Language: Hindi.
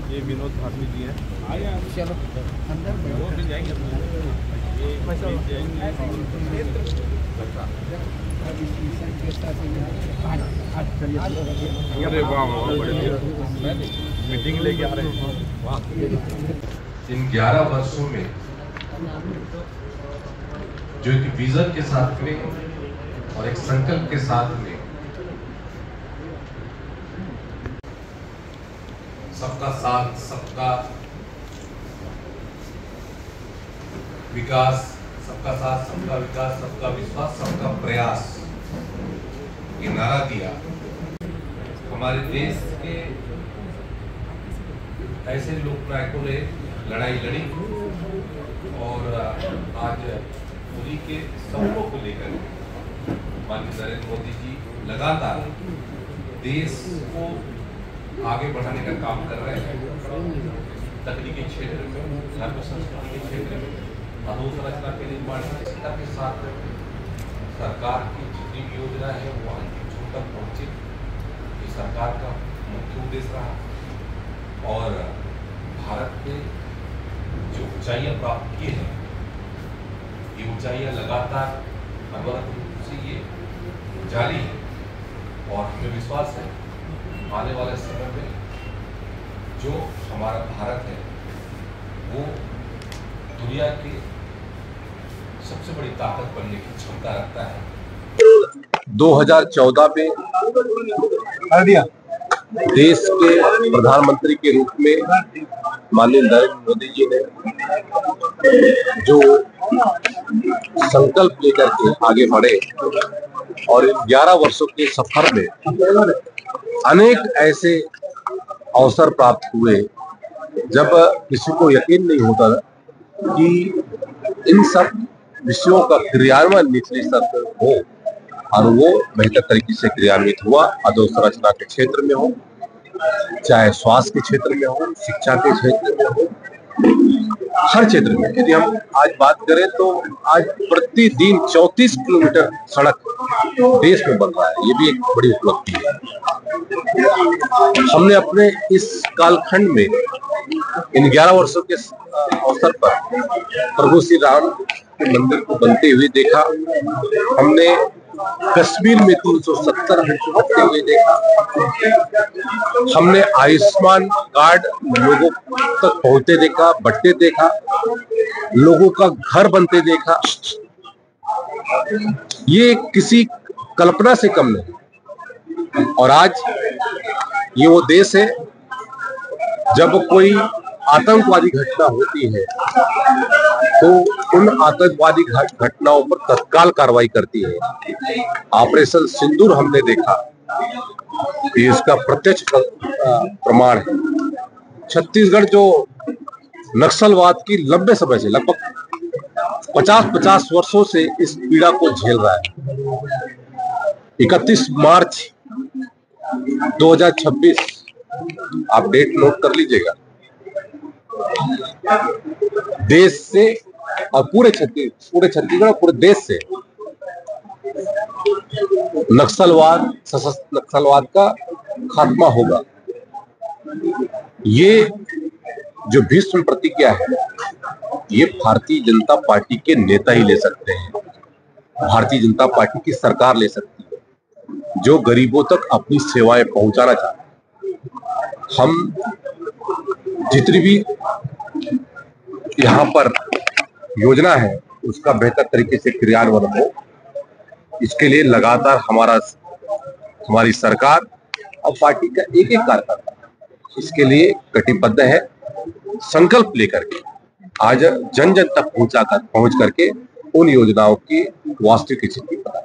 ये विनोद भारती जी हैं। चलो अंदर मिल जाएंगे। अरे वाह मीटिंग लेके आ रहे हैं। वाह। इन 11 वर्षों में जो एक विजन के साथ में और एक संकल्प के साथ में सबका साथ, सबका विकास, सबका साथ, सबका विकास, सबका विश्वास, सबका प्रयास, ये नारा दिया। हमारे देश के ऐसे लोकनायकों ने लड़ाई लड़ी और आज उन्हीं के सपनों को लेकर माननीय नरेंद्र मोदी जी लगातार देश को आगे बढ़ाने का काम कर रहे हैं। तकनीकी क्षेत्र में, धर्म संस्कृति के क्षेत्र में, अधोसंरचना के निर्माण के साथ सरकार की जितनी भी योजना है वो अंतिम छोर तक पहुंचे, ये सरकार का मुख्य उद्देश्य रहा। और भारत ने जो ऊंचाइयां प्राप्त की हैं, ये ऊंचाइयां लगातार अनवरत रूप से ये जारी है और हमें विश्वास है आने वाले समय में जो हमारा भारत है वो दुनिया की सबसे बड़ी ताकत बनने की क्षमता रखता है। 2014 में देश के प्रधानमंत्री के रूप में माननीय नरेंद्र मोदी जी ने जो संकल्प लेकर के आगे बढ़े और इन 11 वर्षों के सफर में अनेक ऐसे अवसर प्राप्त हुए जब किसी को यकीन नहीं होता कि इन सब विषयों का क्रियान्वयन निचले स्तर पर हो, और वो बेहतर तरीके से क्रियान्वित हुआ। अधोसंरचना के क्षेत्र में हो, चाहे स्वास्थ्य के क्षेत्र में हो, शिक्षा के क्षेत्र में हो, हर क्षेत्र में। यदि हम आज बात करें तो आज प्रतिदिन 34 किलोमीटर सड़क देश में बन रहा है, ये भी एक बड़ी उपलब्धि है। हमने अपने इस कालखंड में इन 11 वर्षों के अवसर पर प्रभु श्री राम के मंदिर को बनते हुए देखा, हमने कश्मीर में 370 होते हुए देखा, हमने आयुष्मान कार्ड लोगों तक पहुंचते देखा, बंटते देखा, लोगों का घर बनते देखा। ये किसी कल्पना से कम नहीं। और आज ये वो देश है जब कोई आतंकवादी घटना होती है तो उन आतंकवादी घटनाओं पर तत्काल कार्रवाई करती है। ऑपरेशन सिंदूर हमने देखा, ये इसका प्रत्यक्ष प्रमाण है। छत्तीसगढ़ जो नक्सलवाद की लंबे समय से, लगभग 50 वर्षों से इस पीड़ा को झेल रहा है। 31 मार्च 2026, आप डेट नोट कर लीजिएगा, देश से और पूरे छत्तीसगढ़, पूरे देश से नक्सलवाद, सशस्त्र नक्सलवाद का खात्मा होगा। ये जो भीष्म प्रतिज्ञा है, ये भारतीय जनता पार्टी के नेता ही ले सकते हैं, भारतीय जनता पार्टी की सरकार ले सकती है जो गरीबों तक अपनी सेवाएं पहुंचाना चाहती है। हम जितनी भी यहाँ पर योजना है उसका बेहतर तरीके से क्रियान्वयन हो, इसके लिए लगातार हमारी सरकार और पार्टी का एक कार्यकर्ता इसके लिए कटिबद्ध है। संकल्प लेकर के आज जन जन तक पहुंच करके उन योजनाओं की वास्तविक स्थिति पता